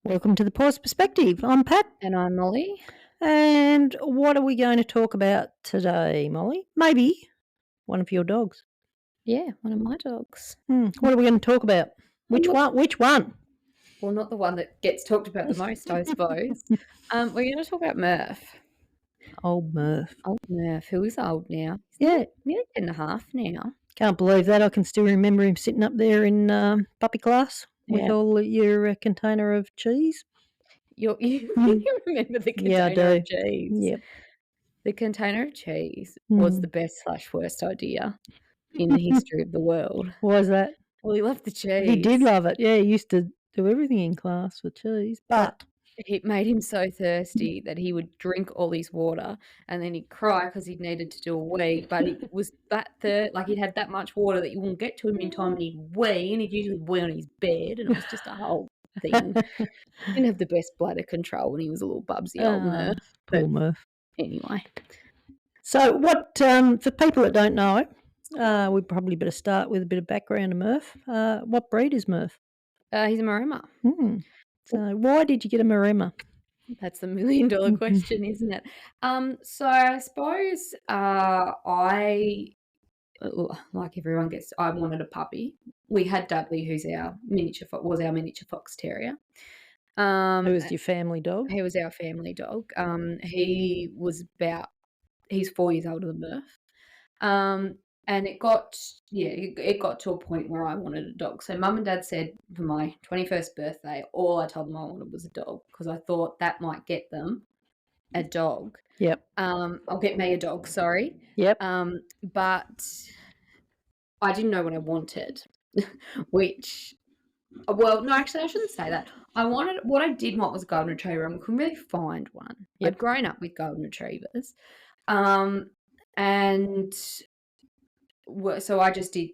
Welcome to the Pause Perspective. I'm Pat. And I'm Molly. And what are we going to talk about today, Molly? Maybe one of your dogs. Yeah, one of my dogs. What are we going to talk about? Which one? Well, not the one that gets talked about the most, I suppose. We're going to talk about Murph. Old Murph. Old Murph, who is old now. Yeah. Nearly 10 and a half now. Can't believe that. I can still remember him sitting up there in puppy class with all your container of cheese. You remember the container of cheese? Yep. The container of cheese was the best/worst idea in the history of the world. Why is that? Well, he loved the cheese. He did love it. Yeah, he used to do everything in class with cheese. But it made him so thirsty that he would drink all his water and then he'd cry because he needed to do a wee. But it was that he'd had that much water that you wouldn't get to him in time, and he'd wee, and he'd usually wee on his bed, and it was just a whole thing. He didn't have the best bladder control when he was a little bubsy old Murph. Poor Murph. Anyway. So what, for people that don't know, we probably better start with a bit of background to Murph. What breed is Murph? He's a Maremma. So why did you get a Maremma? That's the $1 million question, isn't it? So I suppose like everyone I wanted a puppy. We had Dudley, who's our miniature fox terrier. Who was your family dog? He was our family dog. He's 4 years older than Murph. And it got to a point where I wanted a dog. So Mum and Dad said for my 21st birthday, all I told them I wanted was a dog, because I thought that might get them a dog. Yep. I'll get me a dog, sorry. Yep. But I didn't know what I wanted, well, no, actually I shouldn't say that. What I did want was a golden retriever, and we couldn't really find one. Yep. I'd grown up with golden retrievers. And so I just did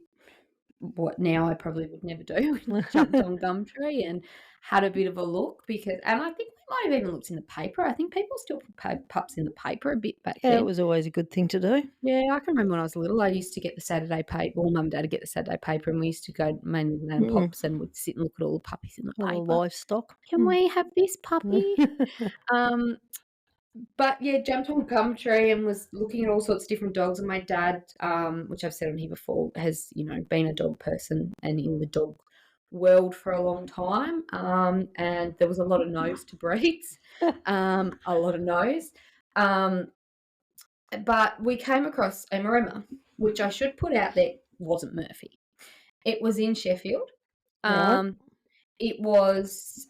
what now I probably would never do. Jumped on Gumtree and had a bit of a look, and I think we might have even looked in the paper. I think people still put pups in the paper a bit back then. It was always a good thing to do. Yeah, I can remember when I was little, I used to get the Saturday paper. Well, Mum and Dad would get the Saturday paper, and we used to go mainly to Nan Pops, and we'd sit and look at all the puppies in the paper. All the livestock. Can we have this puppy? But yeah, jumped on Gumtree and was looking at all sorts of different dogs. And my dad, which I've said on here before, has been a dog person and in the dog world for a long time. And there was a lot of no's to breeds, a lot of no's. But we came across a Maremma, which I should put out there wasn't Murphy. It was in Sheffield. Right. It was.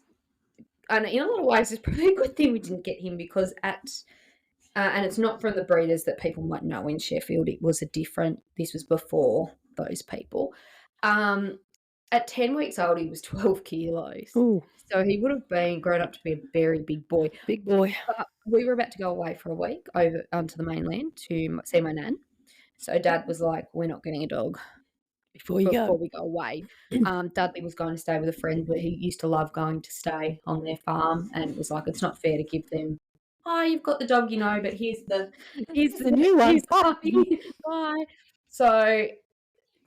And in a lot of ways, it's probably a good thing we didn't get him, because and it's not from the breeders that people might know in Sheffield. It was this was before those people. At 10 weeks old, he was 12 kilos. Ooh. So he would have been grown up to be a very big boy. Big boy. But we were about to go away for a week over onto the mainland to see my nan. So Dad was like, we're not getting a dog before we go away. Dudley was going to stay with a friend, but he used to love going to stay on their farm, and it was like, it's not fair to give them, you've got the dog, but here's the new one. Here's the puppy. Bye. So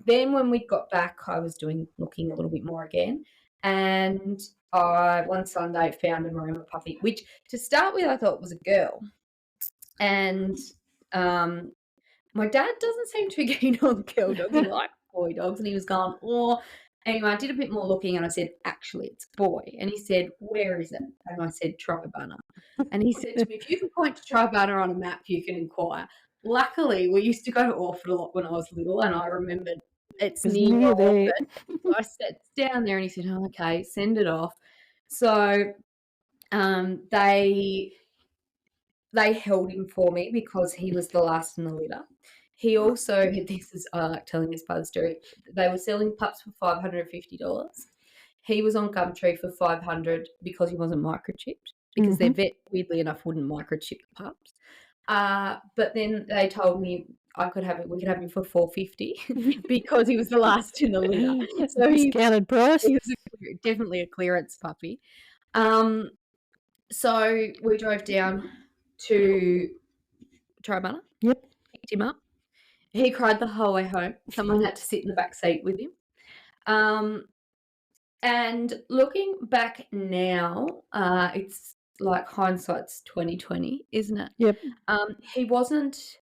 then when we got back, I was looking a little bit more again, and I one Sunday found a Maremma puppy, which to start with I thought was a girl, and my dad doesn't seem too keen on girl dogs. He likes boy dogs, and he was going, anyway, I did a bit more looking, and I said, actually, it's boy. And he said, where is it? And I said, Tribunna. And he said to me, if you can point to Tribunna on a map, you can inquire. Luckily, we used to go to Orford a lot when I was little, and I remembered it's near Orford. So I sat down there, and he said, okay, send it off. So they held him for me because he was the last in the litter. He also, I like telling this part of the story, they were selling pups for $550. He was on Gumtree for $500 because he wasn't microchipped, because their vet, weirdly enough, wouldn't microchip the pups. But then they told me we could have him for $450 because he was the last in the litter. So discounted price. He was definitely a clearance puppy. So we drove down to Tribunna. Yep. Picked him up. He cried the whole way home. Someone had to sit in the back seat with him. And looking back now, it's like hindsight's 2020, isn't it? Yep. Um, he wasn't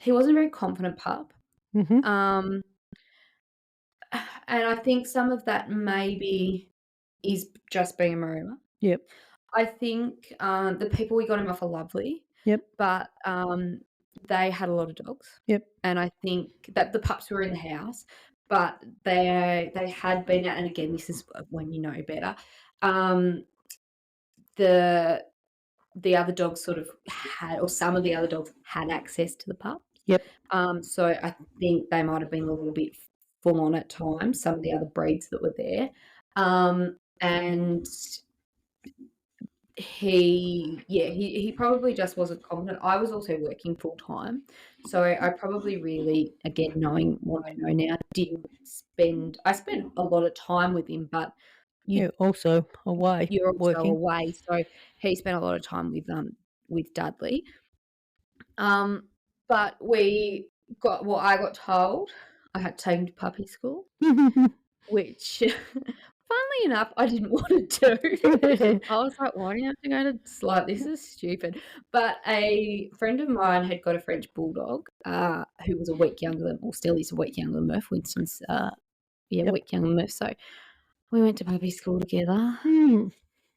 he wasn't a very confident pup. Mhm. Um, and I think some of that maybe is just being a Maremma. Yep. I think, the people we got him off are lovely, Yep. but, they had a lot of dogs, Yep. and I think that the pups were in the house, but they had been out, and again, this is when you know better. Um, the the other dogs sort of had, or some of the other dogs had access to the pups. Yep. So I think they might have been a little bit full on at times, some of the other breeds that were there. And he probably just wasn't confident. I was also working full time, so I probably really, again, knowing what I know now, didn't spend I spent a lot of time with him, but you Yeah, also away you're also working. away, so he spent a lot of time with Dudley. But I got told I had to take him to puppy school, which funnily enough, I didn't want to do. I was like, "Why do you have to go to like, this is stupid." But a friend of mine had got a French bulldog, who was a week younger than, or still is a week younger than Murph. Winston's, a Yep. week younger than Murph, so we went to puppy school together. Hmm.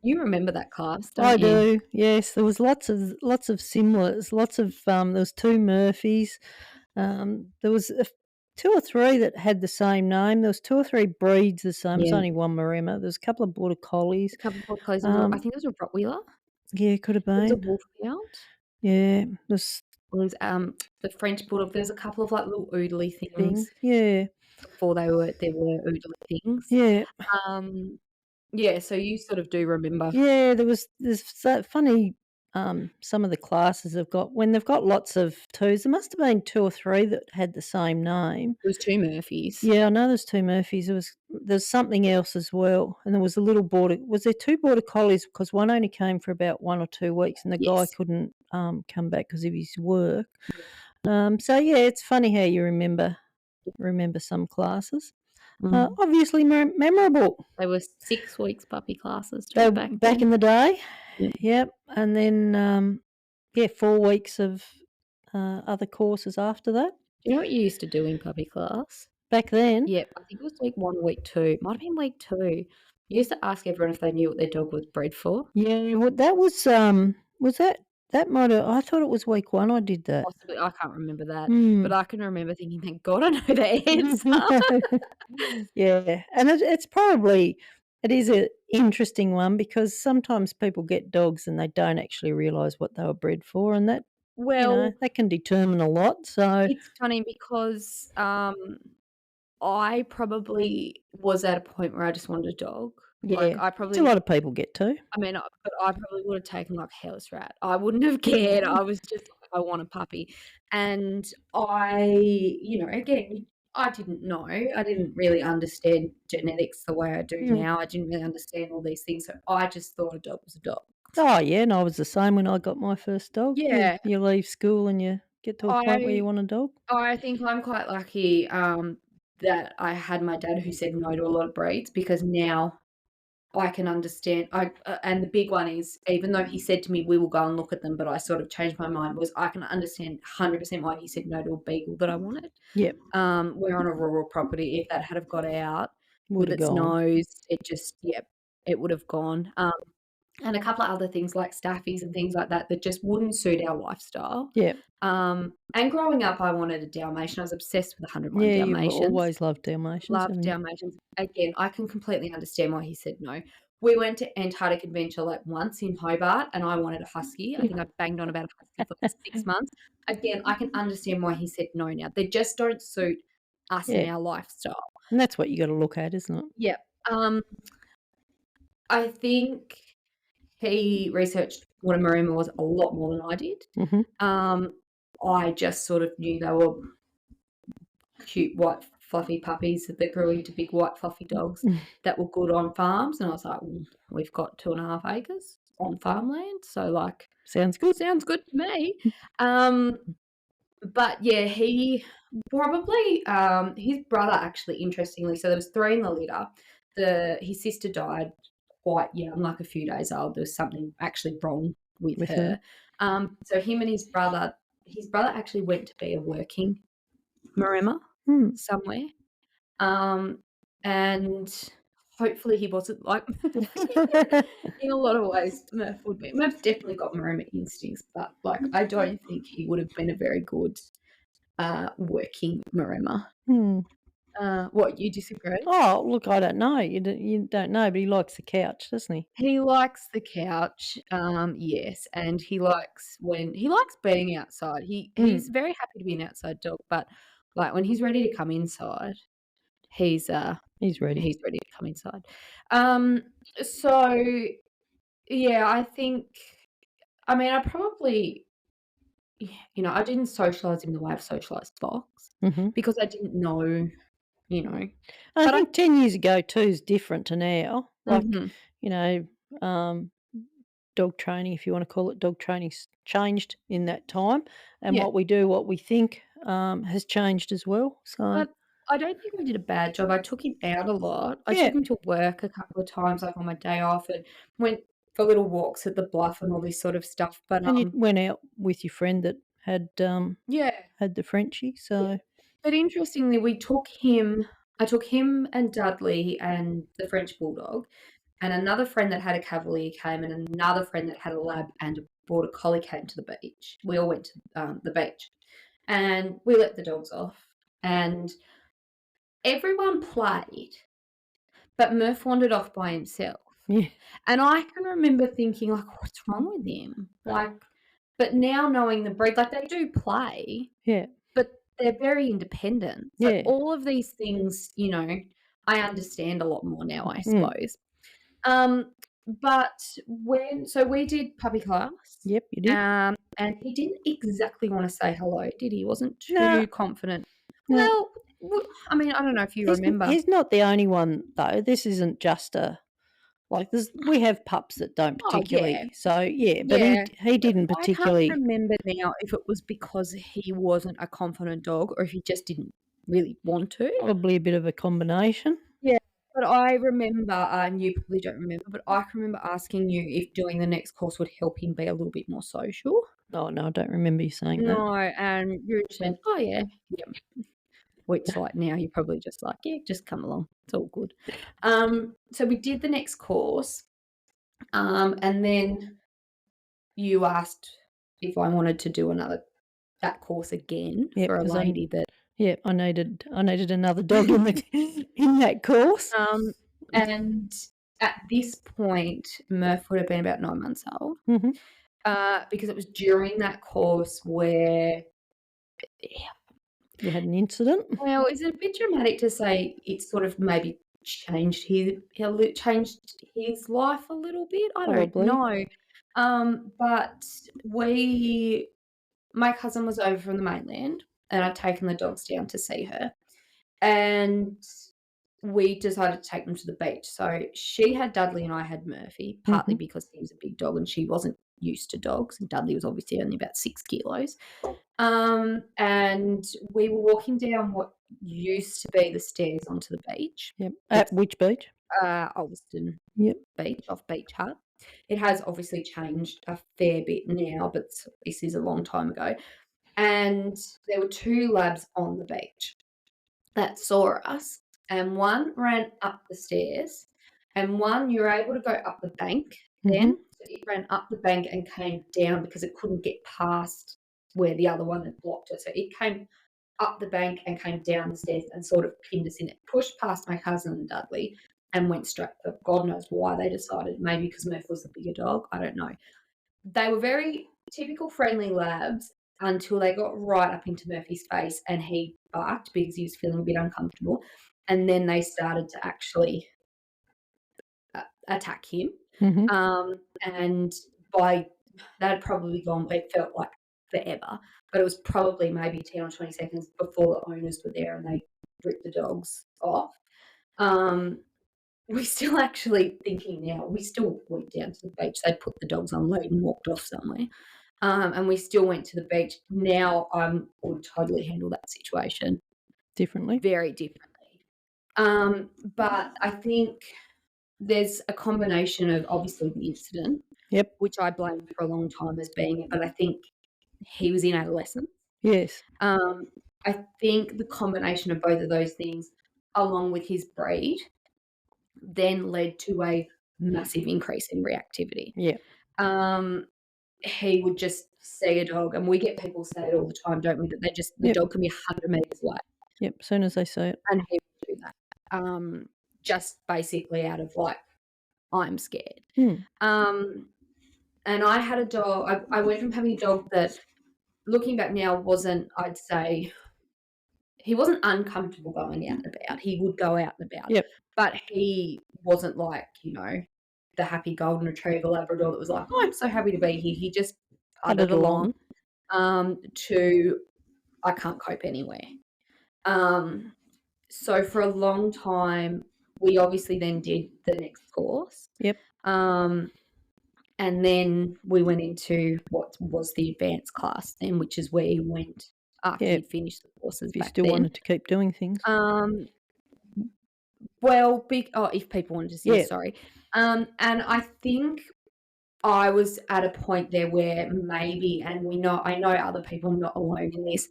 You remember that class, I don't you? do. Yes, there was lots of similars. Lots of there was 2 Murphys. There was 2 or 3 that had the same name. There was 2 or 3 breeds the same. There's Yeah. only one Maremma. There's a couple of border collies. A couple of portcos, and I Um, think it was a Rottweiler. yeah, could have There was a been. Wolfhound. Yeah, there's There was, the French Bulldog. There's a couple of, like, little oodly things. things Yeah, before there were oodly things. yeah. Um, yeah, so you sort of do remember. Yeah, there's so funny, some of the classes have got when they've got lots of 2s, there must have been 2 or 3 that had the same name. It was 2 Murphys. Yeah, I know there's 2 Murphys, there's something else as well, and there was a little border was there 2 border collies because one only came for about 1 or 2 weeks and the guy Yes. couldn't, come back because of his work. So yeah, it's funny how you remember some classes. Mm. Obviously memorable. They were 6 weeks puppy classes They too back back then. in the day. Yep. Yep, and then, yeah, 4 weeks of, other courses after that. Do you know what you used to do in puppy class? Back then, Yep, I think it was week 1 or week 2. Might have been week 2. You used to ask everyone if they knew what their dog was bred for. yeah, well, was that might have I thought it was week 1 I did that. Possibly, I can't remember that, but Mm. I can remember thinking, "Thank God I know the answer." Yeah, and it's probably it is a interesting one because sometimes people get dogs and they don't actually realise what they were bred for, and that, Well, that can determine a lot, so it's funny because, I probably was at a point where I just wanted a dog. Like, yeah, it's a lot of people get to. I mean, but I probably would have taken, like, a hairless rat. I wouldn't have cared. I was just like, "I want a puppy." And again, I didn't know. I didn't really understand genetics the way I do Mm. now. I didn't really understand all these things, so I just thought a dog was a dog. Oh, yeah, and I was the same when I got my first dog. You Yeah, you leave school and you get to a point where I you want a dog. I think I'm quite lucky, that I had my dad who said no to a lot of breeds, because now I can understand. And the big one is, even though he said to me, "We will go and look at them," but I sort of changed my mind, was I can understand 100% why he said no to a beagle that I wanted. Yep, We're on a rural property. If that had have got out with woulda its gone. nose, it just, yep, it would have gone. And a couple of other things like staffies and things like that that just wouldn't suit our lifestyle. Yep. And growing up, I wanted a Dalmatian. I was obsessed with 101 Yeah, you've Dalmatians. always loved Dalmatians, Loved haven't you? Dalmatians. Again, I can completely understand why he said no. We went to Antarctic Adventure, like, once in Hobart, and I wanted a husky. I think I banged on about a husky for, like, 6 months. Again, I can understand why he said no now. They just don't suit us and Yeah, our lifestyle. and that's what you gotta look at, isn't it? Yeah. I think he researched what a Maremma was a lot more than I did. Mhm. Um, I just sort of knew they were cute, white, fluffy puppies that grew into big, white, fluffy dogs that were good on farms, and I was like, "Well, we've got 2.5 acres on farmland, so, like, Sounds good. sounds good to me." Um, but yeah, he probably, his brother, actually, interestingly, so there was 3 in the litter. his sister died quite young, like a few days old. There was something actually wrong with with her. her. So him and his brother actually went to be a working Maremma Mm. somewhere. Um, and hopefully he wasn't like in a lot of ways, Murph would be. Murph's definitely got Maremma instincts, but, like, I don't think he would have been a very good, working Maremma. Hmm. What, you disagree? Oh, look, I don't know. You don't know, but he likes the couch, doesn't he? He likes the couch, yes, and he likes being outside. He's Mm. very happy to be an outside dog, but, like, when he's ready to come inside, he's, uh, He's ready. he's ready to come inside. Um, so, yeah, I mean, I probably I didn't socialise him the way I've socialised Fox Mhm. because I didn't know, you know, I but I think 10 years ago too is different to now. Like, Mhm, you know, um, dog training, if you wanna call it dog training's changed in that time, and yeah. what we do, what we think, has changed as well. So, But I don't think I did a bad job. I took him out a lot. I yeah, took him to work a couple of times, like, on my day off and went for little walks at the bluff and all this sort of stuff, but, and you went out with your friend that yeah, had the Frenchie, yeah. so But interestingly, I took him and Dudley and the French Bulldog, and another friend that had a Cavalier came, and another friend that had a Lab and a Border Collie came to the beach. We all went to, the beach, and we let the dogs off, and everyone played, but Murph wandered off by himself. yeah, And I can remember thinking, like, "What's wrong with him?" Like, but now knowing the breed, like, they do play, yeah, but they're very independent. So yeah, all of these things, I understand a lot more now, I mm, suppose. But we did puppy class, yep, you did. and he didn't exactly wanna say hello, did he? He wasn't No, too confident. no, Well, I mean, I don't know if you remember. he's not the only one though. This isn't just a like, we have pups that don't Oh, yeah. particularly, so, yeah, but Yeah, he but didn't I can't particularly. remember now if it was because he wasn't a confident dog or if he just didn't really want to. Probably a bit of a combination. Yeah, but I remember, and you probably don't remember, but I can remember asking you if doing the next course would help him be a little bit more social. Oh, no, I don't remember you saying that. No, and you just went, "Oh, yeah." Yep. Which, like, now you're probably just like, "Yeah, just come along. It's all good." So we did the next course, and then you asked if I wanted to do that course again Yeah, for a 'cause lady that I needed another dog in the in that course. um, and at this point, Murph would have been about 9 months old, Mhm. because it was during that course where You had an incident? well, is it a bit dramatic to say it sort of maybe changed his life a little bit? I don't Probably. know. But my cousin was over from the mainland, and I'd taken the dogs down to see her, and we decided to take them to the beach. So she had Dudley and I had Murphy, partly Mhm. because he was a big dog and she wasn't used to dogs, and Dudley was obviously only about 6 kilos. And we were walking down what used to be the stairs onto the beach. Yep. At It's, which beach? Olston Yep. Beach, off Beach Hut. It has obviously changed a fair bit now, but this is a long time ago. And there were 2 labs on the beach that saw us, and one ran up the stairs, and one you were able to go up the bank Mhm. then. So it ran up the bank and came down because it couldn't get past where the other one had blocked it. So it came up the bank and came down the stairs and sort of pinned us in it, pushed past my cousin and Dudley and went straight for God knows why they decided, maybe because Murph was the bigger dog, I don't know. They were very typical friendly labs until they got right up into Murphy's face and he barked because he was feeling a bit uncomfortable. And then they started to actually attack him. Mhm. And by that had probably gone, it felt like forever, but it was probably maybe 10 or 20 seconds before the owners were there and they ripped the dogs off. Um, we still actually thinking now, we still went down to the beach. They put the dogs on lead and walked off somewhere. And we still went to the beach. Now I would totally handle that situation Differently. very differently. But I think there's a combination of obviously the incident, Yep. which I blamed for a long time as being it, but I think he was in adolescence. Yes. Um, I think the combination of both of those things, along with his breed, then led to a massive increase in reactivity. Yeah. Um, he would just see a dog, and we get people say it all the time, don't we? That they just the Yep. dog can be 100 meters away, Yep. As soon as they see it. and he would do that. Just basically out of like, I'm scared. Mm. And I had a dog. I went from having a dog that, looking back now, wasn't, I'd say, he wasn't uncomfortable going out and about. He would go out and about, Yep. but he wasn't like, the happy golden retriever Labrador that was like, oh, I'm so happy to be here. He just Padded putted along. along to, I can't cope anywhere. So for a long time, we obviously then did the next course. Yep. And then we went into what was the advanced class then, which is where he went after Yep. he'd finished the courses If you back still then. wanted to keep doing things. Well, if people wanted to see, Yeah. sorry. And I think I was at a point there where maybe, and I know other people, not alone in this,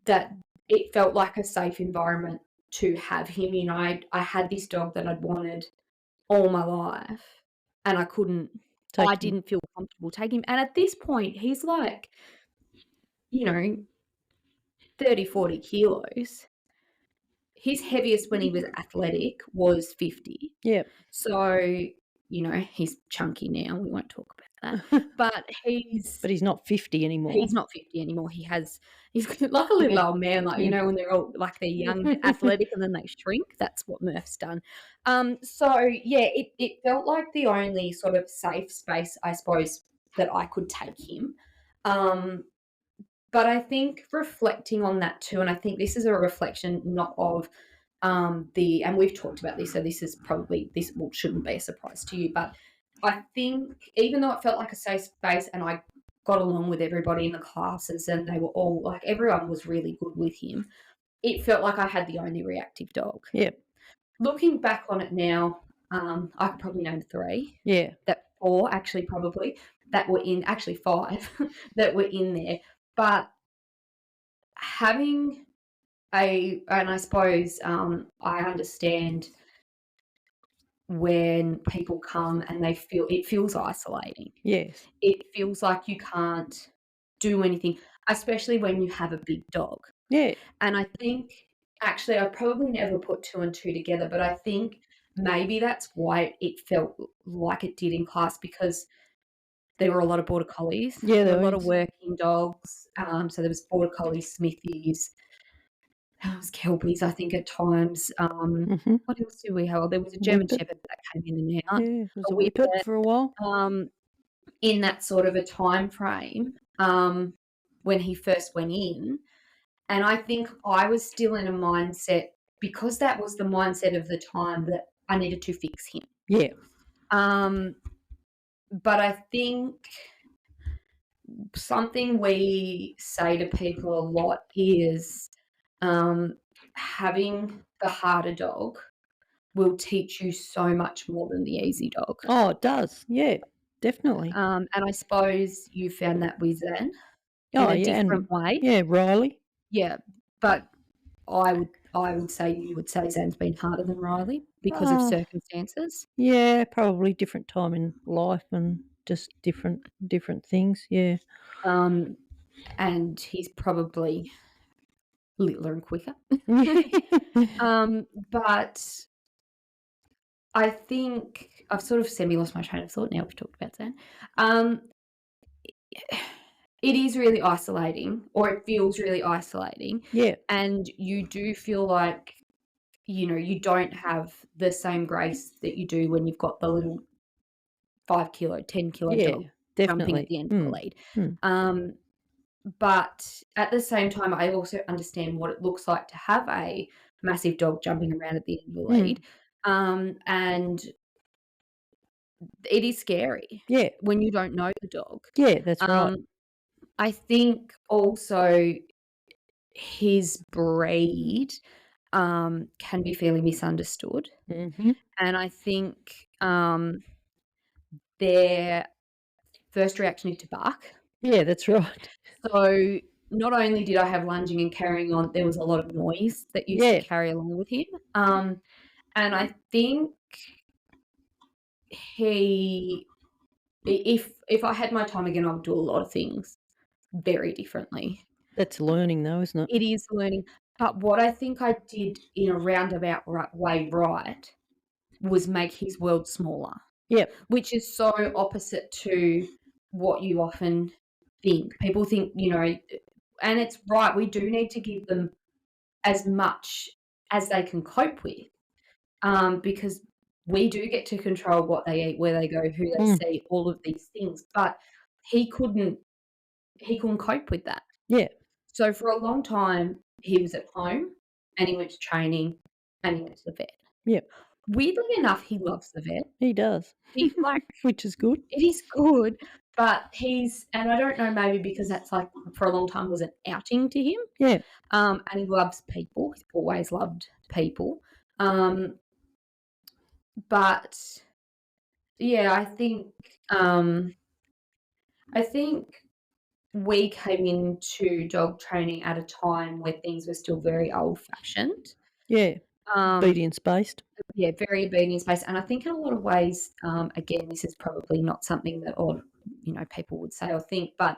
that it felt like a safe environment to have him. I had this dog that I'd wanted all my life, and I Take him. didn't feel comfortable taking him. And at this point, he's like, 30, 40 kilos. His heaviest when he was athletic was 50. Yep. So, he's chunky now. We won't talk about that. But he's not 50 anymore. He's not 50 anymore. He's like a little old man, like, when they're all like they're young, athletic, and then they shrink. That's what Murph's done. So yeah, it felt like the only sort of safe space, I suppose, that I could take him. But I think reflecting on that too, and I think this is a reflection not of and we've talked about this, so shouldn't be a surprise to you, but I think even though it felt like a safe space and I got along with everybody in the classes and they were all like, everyone was really good with him, it felt like I had the only reactive dog. Yep. Looking back on it now, I could probably name 3. Yeah. Four, actually, probably, that were in, actually 5 that were in there. But having and I suppose I understand when people come and it feels isolating. Yes. It feels like you can't do anything, especially when you have a big dog. Yeah. And I think, actually, I probably never put 2 and 2 together, but I think maybe that's why it felt like it did in class, because there were a lot of border collies. Yeah, there were a lot of working dogs. So there was border collies, smithies, kelpies, I think, at times. What else do we have? There was a German Shepherd that came in and out. Yeah, it was a whippet for a while. In that sort of a time frame, when he first went in. And I think I was still in a mindset, because that was the mindset of the time, that I needed to fix him. Yeah. But I think something we say to people a lot is having the harder dog will teach you so much more than the easy dog. Oh, it does. Yeah, definitely. And I suppose you found that with Zen in a different way. Yeah, Riley. Yeah, but I would say you would say Zan's been harder than Riley because of circumstances. Yeah, probably different time in life and just different things. Yeah. And he's probably littler and quicker. But I think I've sort of semi-lost my train of thought now we've talked about Zan. It is really isolating, or it feels really isolating. Yeah. And you do feel like, you don't have the same grace that you do when you've got the little 5 kilo, 10 kilo dog jumping at the end of the lead. But at the same time, I also understand what it looks like to have a massive dog jumping around at the end of the lead. And it is scary. Yeah. When you don't know the dog. Yeah, that's right. I think also his breed can be fairly misunderstood. Mhm. And I think, their first reaction is to bark. Yeah, that's right. So, not only did I have lunging and carrying on, there was a lot of noise that used to Yeah, carry along with him. And I think he if I had my time again, I would do a lot of things very differently. that's learning though, isn't it? It is learning, but what I think I did in a roundabout way right was make his world smaller, Yep. which is so opposite to what you often think. People think, and it's right, we do need to give them as much as they can cope with, because we do get to control what they eat, where they go, who they Mm. see, all of these things. But he couldn't he couldn't cope with that. Yeah. So for a long time, he was at home and he went to training and he went to the vet. Yep. Weirdly enough, he loves the vet. He does. He like Which is good. it is good, but and I don't know, maybe because that's like for a long time was an outing to him. Yeah. And he loves people. He's always loved people. Um, but yeah, um, I think we came into dog training at a time where things were still very old fashioned. Yeah. Um, Obedience based. yeah, very obedience based. And I think in a lot of ways, again, this is probably not something that all people would say or think, but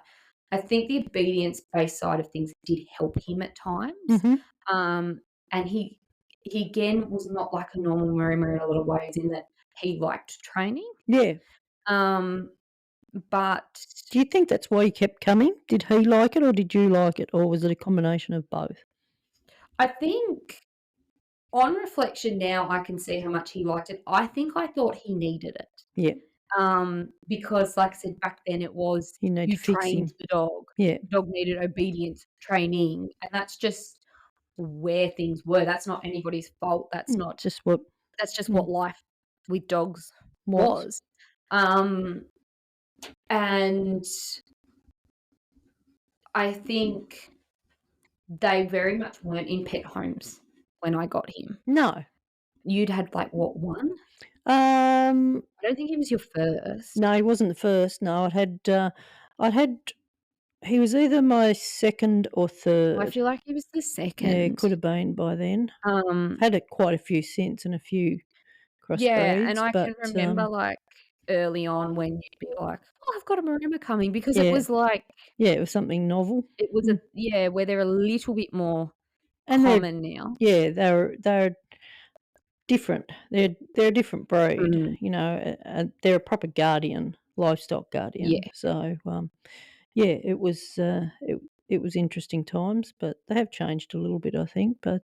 I think the obedience based side of things did help him at times. Mhm. Um, and he again was not like a normal Maremma in a lot of ways in that he liked training. Yeah. Um, but Do you think that's why he kept coming? Did he like it or did you like it, or was it a combination of both? I think on reflection now, I can see how much he liked it. I think I thought he needed it. Yeah. Because like I said, back then it was You need you to fix trained him. the dog. Yeah. The dog needed obedience training, and that's just where things were. That's not anybody's fault. Just what That's just mm, what life with dogs was. was. Um, and I think they very much weren't in pet homes when I got him. No. You'd had like what, one? Um, I don't think he was your first. no, he wasn't the first. No, I'd had he was either my second or I third. feel like he was the Yeah, second. could have been by then. Um, Had quite a few since and a few yeah, and crossbreeds, I can but, remember, like, early on when you'd be like, "Oh, I've got a Maremma coming," because it yeah, was like yeah, it was something novel. it was Mm, where they're a little bit more and common now. they're different. They're a different breed, Mm, they're a proper guardian, livestock yeah, guardian. So, yeah, it was interesting times, but they have changed a little bit, I think, but,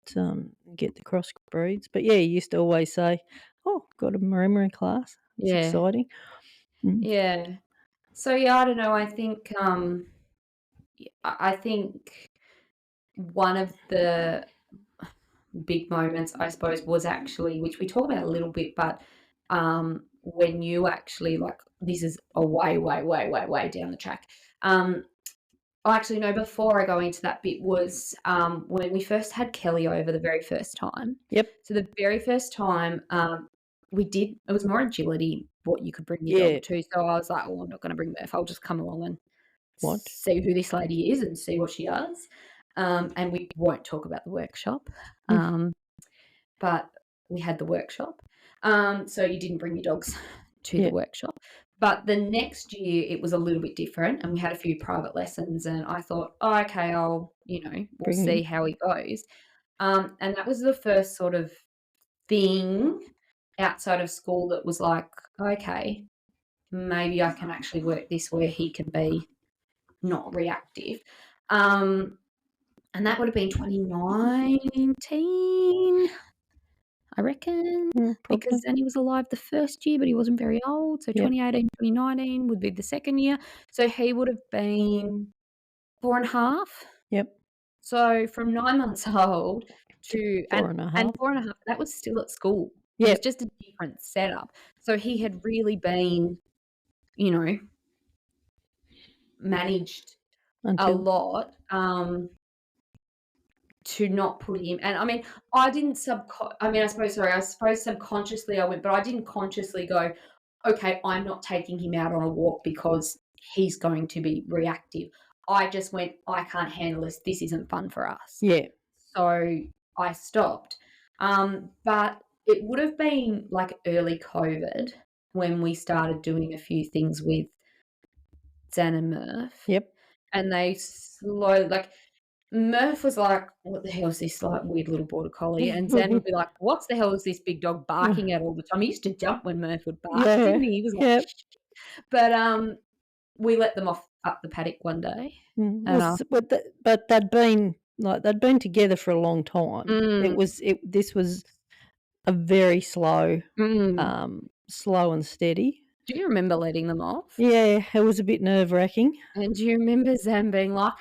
get the crossbreeds. But, yeah, you used to always say, "Oh, got a Maremma class." It's yeah, exciting. Mm. yeah. So, yeah, I don't know, I think, I think one of the big moments, I suppose, was actually which we talk about a little bit, but, when you actually like this is a way, way, way, way, way down the track. Um, oh, actually, no, before I go into that bit was, when we first had Kelly over the very first time. Yep. So the very first time, it was more agility, what you could bring your Yeah. dog to. So I was like, "Oh, I'm not gonna bring Murph. I'll just come along and What? see who this lady is and see what she does." And we won't talk about the workshop. Mm. Um, but we had the workshop. So you didn't bring your dogs to the Yeah. workshop. But the next year it was a little bit different and we had a few private lessons and I thought, oh, okay, we'll Bring see him. how he goes. And that was the first sort of thing outside of school that was like, okay, maybe I can actually work this where he can be not reactive. And that would have been 2019. I reckon, because Probably. then he was alive the first year, but he wasn't very old, so Yep. 2018, 2019 would be the second year. So he would have been 4 and a half. Yep. So from 9 months old To to 4 and a and half. 4 and a half, that was still at school. It was Yep. just a different setup. So he had really been, you know, managed a Until lot, to not put him, and I mean, I didn't I suppose subconsciously I went, but I didn't consciously go, "Okay, I'm not taking him out on a walk because he's going to be reactive." I just went, "I can't handle this. This isn't fun for us." Yeah. So I stopped. But it would have been like early COVID when we started doing a few things with Zan and Murph, Yep. and they slowly like Murph was like, "What the hell is this like weird little border collie?" And Zan would be like, "What the hell is this big dog barking at all the time?" He used to jump when Murph would bark, Yeah. didn't he? He was like, Yep. but we let them off up the paddock one day, and Was but they'd been together for a long time. mm, This was a very mm. slow and steady. Do you remember letting them off? Yeah, it was a bit nerve-wracking. And do you remember Zan being like,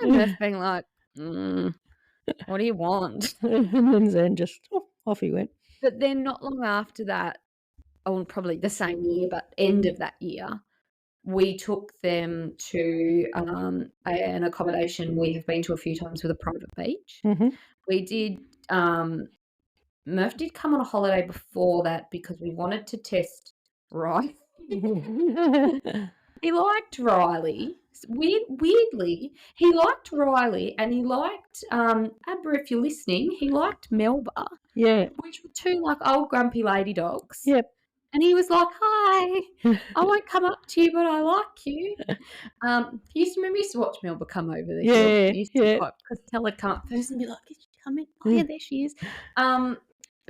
and Murph being like, "What do you want?" And then Zen just off he went. But then not long after that, oh, probably the same year, but end of that year, we took them to, an accommodation we have been to a few times with a private beach. Mhm. We did, Murph did come on a holiday before that because we wanted to test Riley. He liked Riley. Weirdly, he liked Riley and he liked, Abra, if you're listening, he liked Melba, Yeah. which were 2, like, old grumpy lady dogs. Yep. And he was like, "Hi, I won't come up to you, but I like you." He used to watch Melba come over the hill. Yeah, He used to yeah. quite, because Tell would come up first and be like, "Is she coming? Oh, yeah, there she is." Um,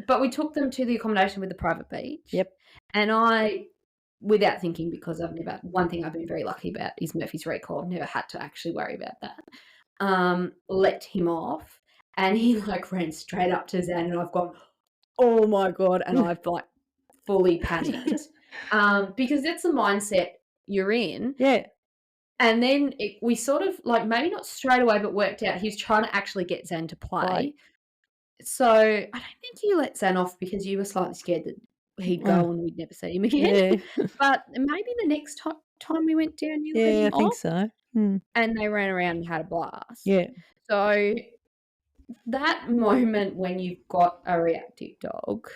but we took them to the accommodation with the private beach. Yep. And I, without thinking, because one thing I've been very lucky about is Murphy's recall. I've never had to actually worry about that. Let him off, and he, like, ran straight up to Zan, and I've gone, "Oh my God," and I've, like, fully panicked, because that's the mindset you're in. Yeah. And then we sort of, like, maybe not straight away, but worked out he was trying to actually get Zan to play. Play. So I don't think you let Zan off because you were slightly scared that he'd go and we'd never see him again. Yeah. But maybe the next time we went down, you let Yeah, him I think off, so. and they ran around and had a blast. Yeah. So that moment when you've got a reactive dog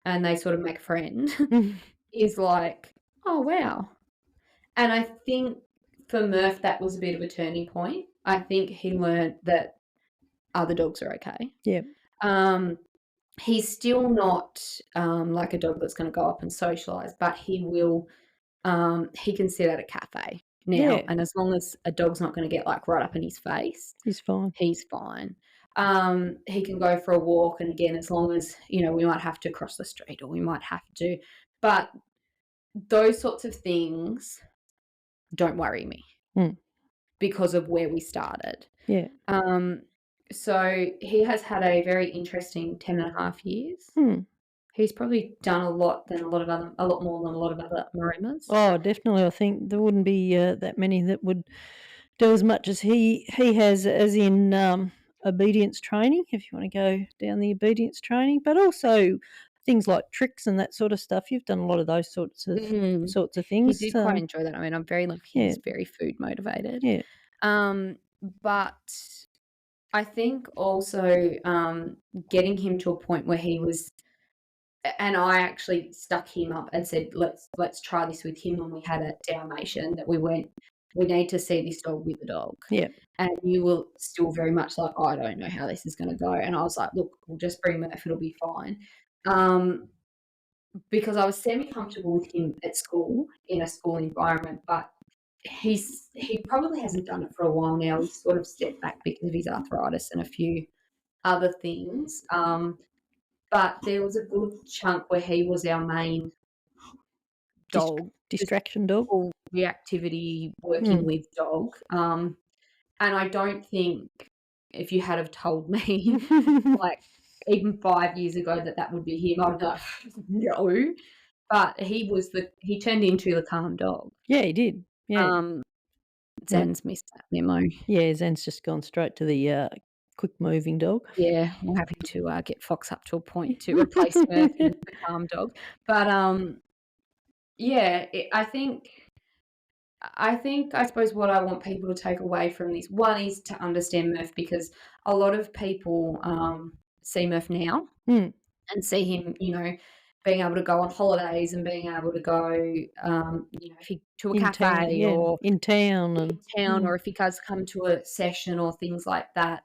and they sort of make a friend is like, "Oh, wow." And I think for Murph, that was a bit of a turning point. I think he learned that other dogs are okay. Yeah. He's still not, like a dog that's gonna go up and socialise, but he can sit at a cafe now, Yeah. and as long as a dog's not gonna get, like, right up in his face, He's fine. he's fine. He can go for a walk, and again, as long as, we might have to cross the street or we might have to, but those sorts of things don't worry me Mm. because of where we started. Yeah. So he has had a very interesting 10.5 years. He's probably done a lot more than a lot of other Maremmas. Oh, definitely. I think there wouldn't be that many that would do as much as he has, as in obedience training, if you want to go down the obedience training, but also things like tricks and that sort of stuff. You've done a lot of those sorts of He things. did quite enjoy that. I mean, I'm very lucky Yeah. he's very food motivated. Yeah. But I think also getting him to a point where he was, and I actually stuck him up and said, let's try this with him when we had a Dalmatian, that we need to see this dog with the dog. Yeah. And you were still very much like, "Oh, I don't know how this is going to go." And I was like, "Look, we'll just bring Murph, it'll be fine." Because I was semi-comfortable with him at school, in a school environment, but he probably hasn't done it for a while now. He's sort of stepped back because of his arthritis and a few other things. But there was a good chunk where he was our main dog, Distraction dog. full reactivity, working with dog. And I don't think, if you had have told me, like, even 5 years ago, that would be him, I would go, no. But he turned into the calm dog. Yeah, he did. Yeah. Zan's missed that memo. Yeah, Zan's just gone straight to the quick moving dog. Yeah, we're happy to get Fox up to a point to replace Murph with the calm dog. But yeah, I think I think, I suppose, what I want people to take away from this, one is to understand Murph, because a lot of people see Murph now Mm, and see him, being able to go on holidays and being able to go, if he to a in town, cafe yeah, or in town in and town, or if he does come to a session or things like that.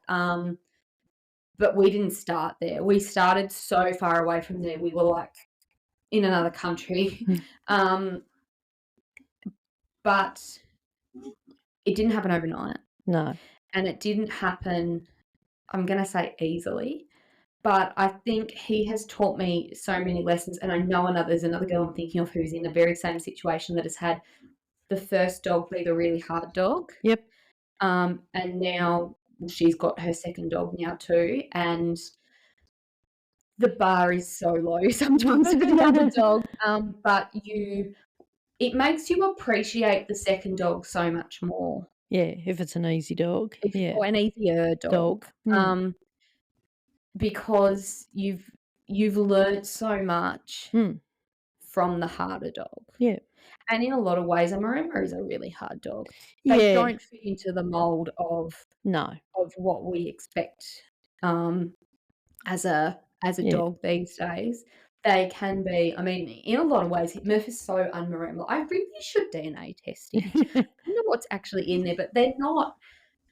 But we didn't start there. We started so far away from there. We were like in another country. mm, um, but it didn't happen overnight, no, and it didn't happen, I'm going to say, easily. But I think he has taught me so many lessons. And I know there's another girl I'm thinking of who's in the very same situation, that has had the first dog be the really hard dog. yep, And now she's got her second dog now too. And the bar is so low sometimes for the other dog. But it makes you appreciate the second dog so much more. yeah, if it's an easy dog, If yeah, Or an easier dog. dog, mm, Because you've learnt so much mm, from the harder dog. yeah, And in a lot of ways, a Maremma is a really hard dog. They yeah, don't fit into the mould no, of what we expect, um, as a yeah. dog these days. They can be, I mean, in a lot of ways, Murph is so un-Maremma. I really should DNA test him. I wonder what's actually in there, but they're not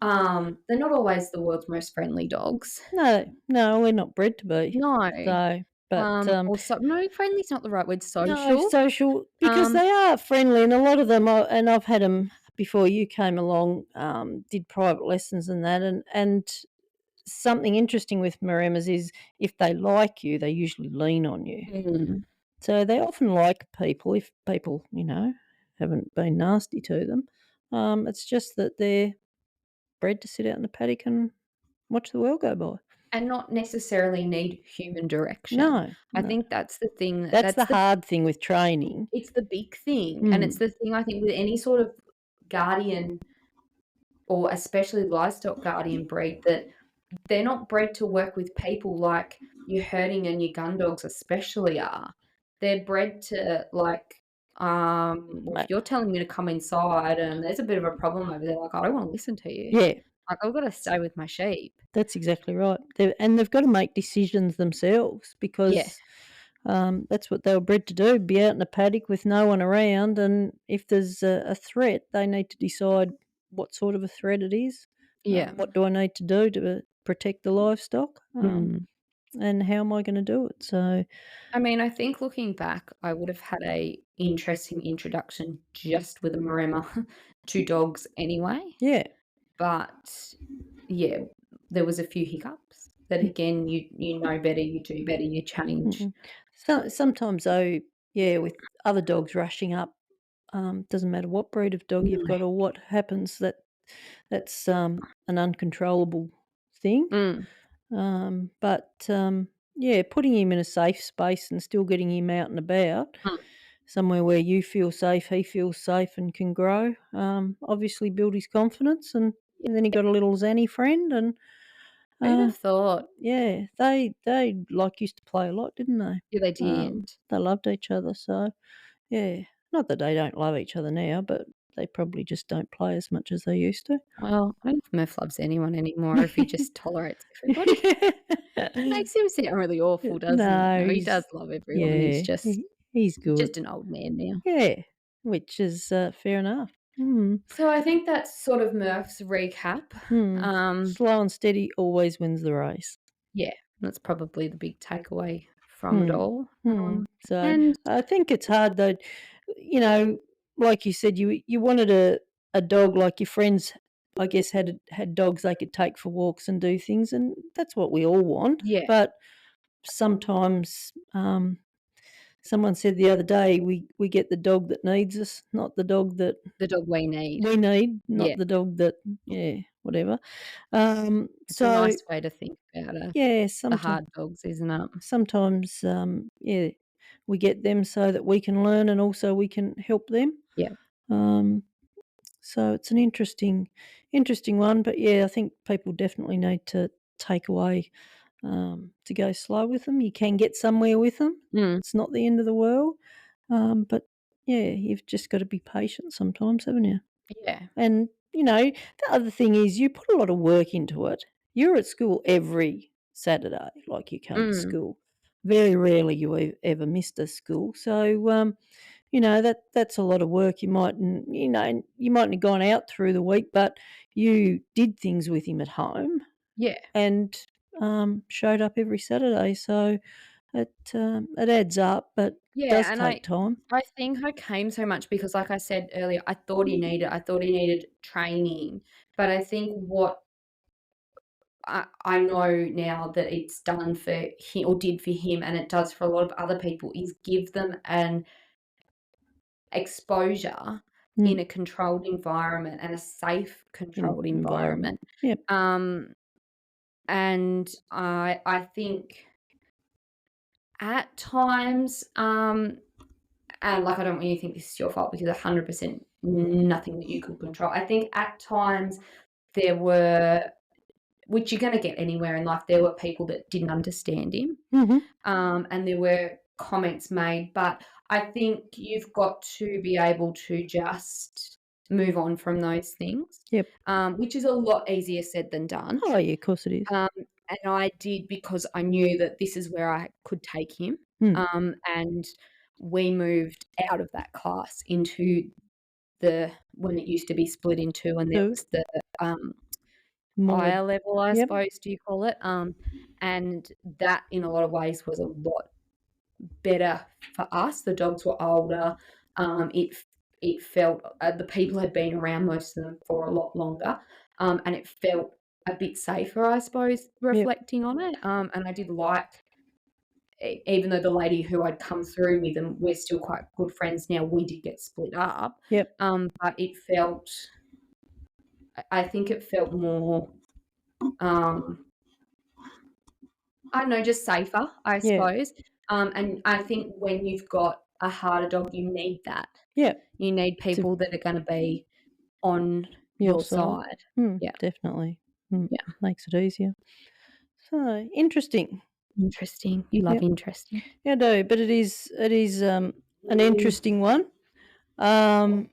always the world's most friendly dogs. No, no, we're not bred to be. No. So, but, Or so no, friendly's not the right word, no, social. social because Um, they are friendly and a lot of them are, and I've had them before you came along, did private lessons and that, and something interesting with Maremmas is if they like you, they usually lean on you. mm, So they often like people if people, haven't been nasty to them. It's just that they're bred to sit out in the paddock and watch the world go by. and not necessarily need human direction. No, I no. think that's the thing, That's that's the the hard thing with training. it's the big thing, and it's Mm, the thing, I think, with any sort of guardian, or especially livestock guardian breed, that they're not bred to work with people like your herding and your gun dogs especially are. They're bred to, like, well, if ma you're telling me to come inside and there's a bit of a problem over there, like, I don't wanna listen to you. yeah, Like, I've gotta stay with my sheep. that's exactly right. They've got to make decisions themselves Yeah, because, that's what they were bred to do, be out in a paddock with no one around, and if there's a threat, they need to decide what sort of a threat it is. yeah. What do I need to do to protect the livestock? Mm. And how am I gonna do it? So, I mean, I think looking back, I would have had a interesting introduction just with a Maremma to dogs anyway. yeah. But yeah, there was a few hiccups that, again, you know better, you do better, you change. Mm-mm. So sometimes though, yeah, with other dogs rushing up, doesn't matter what breed of dog you've No. got or what happens, that's an uncontrollable thing. Mm, But yeah, putting him in a safe space and still getting him out and about, mm, somewhere where you feel safe, he feels safe and can grow. Obviously build his confidence, and then he got a little Zanny friend, and who'd uh, have thought? yeah, they like used to play a lot, didn't they? Yeah, they did. They loved each other, so yeah. Not that they don't love each other now, but they probably just don't play as much as they used to. Well, I don't know if Murph loves anyone anymore, or if he just tolerates everybody. Makes him sound really awful, doesn't it? No, No, he does he's love everyone. yeah, he's He's good. just an old man now. Yeah, which is, fair enough. Mm, So I think that's sort of Murph's recap. mm. Um, Slow and steady always wins the race. yeah, that's probably the big takeaway from it Mm, all. So, And I think it's hard though, you know, like you said, you wanted a dog like your friends, I guess, had dogs they could take for walks and do things, and that's what we all want, yeah, but sometimes, someone said the other day, we get the dog that needs us, not the dog that the dog we need. we need, Yeah, not the dog that yeah, whatever. it's a So nice way to think about yeah, the sometimes hard dogs, isn't it? sometimes, yeah, we get them so that we can learn and also we can help them. Yeah. Um, so it's an interesting one, but yeah, I think people definitely need to take away, to go slow with them. You can get somewhere with them. Mm. It's not the end of the world, but yeah, you've just gotta be patient sometimes, haven't you? Yeah. And, the other thing is you put a lot of work into it. You're at school every Saturday, like, you came to Mm. school. Very rarely you ever missed a school. So, that's a lot of work. You mightn't have gone out through the week, but you did things with him at home Yeah. and, showed up every Saturday. So it adds up, but Yeah, does and take time. I think I came so much because, like I said earlier, I thought he needed training, but I think what I know now that it's done for him or did for him, and it does for a lot of other people, is give them an exposure in Mm, a controlled environment and a safe controlled environment. environment. Yep. Um, and I think at times, and like I don't want you to think this is your fault because 100% nothing that you could control. I think at times there were, which you're going to get anywhere in life, there were people that didn't understand him, Mhm. and there were comments made, but I think you've got to be able to just move on from those things, Yep. which is a lot easier said than done. Oh, yeah, of course it is. Um, and I did because I knew that this is where I could take him. Mm. And we moved out of that class into the when it used to be split in two, and there So was the um, more higher level, I yep, suppose, do you call it? And that in a lot of ways was a lot better for us. The dogs were older. It felt the people had been around, most of them, for a lot longer, and it felt a bit safer, I suppose, yep, reflecting on it. And I did like, even though the lady who I'd come through with, and we're still quite good friends now, we did get split up. yep, But it felt, I think it felt more, um, I don't know, just safer, I yeah, suppose. And I think when you've got a harder dog, you need that. yep, You need to people that are gonna be on your your side. side. Yeah, Definitely. yeah. Makes it easier. So, interesting. Interesting. You love Yep. interesting. Yeah, I do, but it is, an interesting one, um,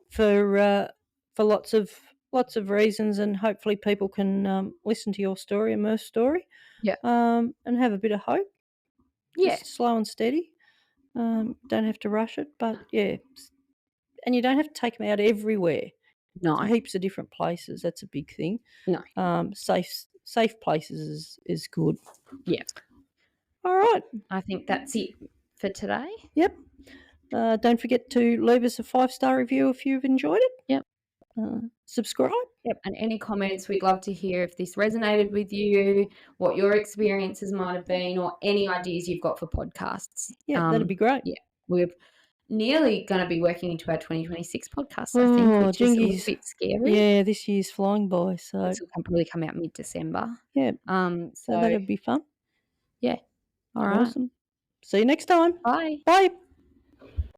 for, uh, for lots of reasons, and hopefully people can, listen to your story and Murph's story, Yeah. and have a bit of hope, Yeah. just slow and steady. Don't have to rush it, but yeah, and you don't have to take them out everywhere to No, heaps of different places. That's a big thing. no. Safe places is good. Yeah. All right. I think that's it for today. Yep. Don't forget to leave us a 5-star review if you've enjoyed it. Yep. Subscribe. Yep. And any comments, we'd love to hear if this resonated with you, what your experiences might have been, or any ideas you've got for podcasts. Yeah, that'd be great. Yeah. We're nearly going to be working into our 2026 podcast, I think, Oh, which is a little jingies. bit scary. Yeah, this year's flying by. So This will probably come out mid-December. yeah, so So that'd be fun. yeah. All right. Awesome. See you next time. Bye. Bye.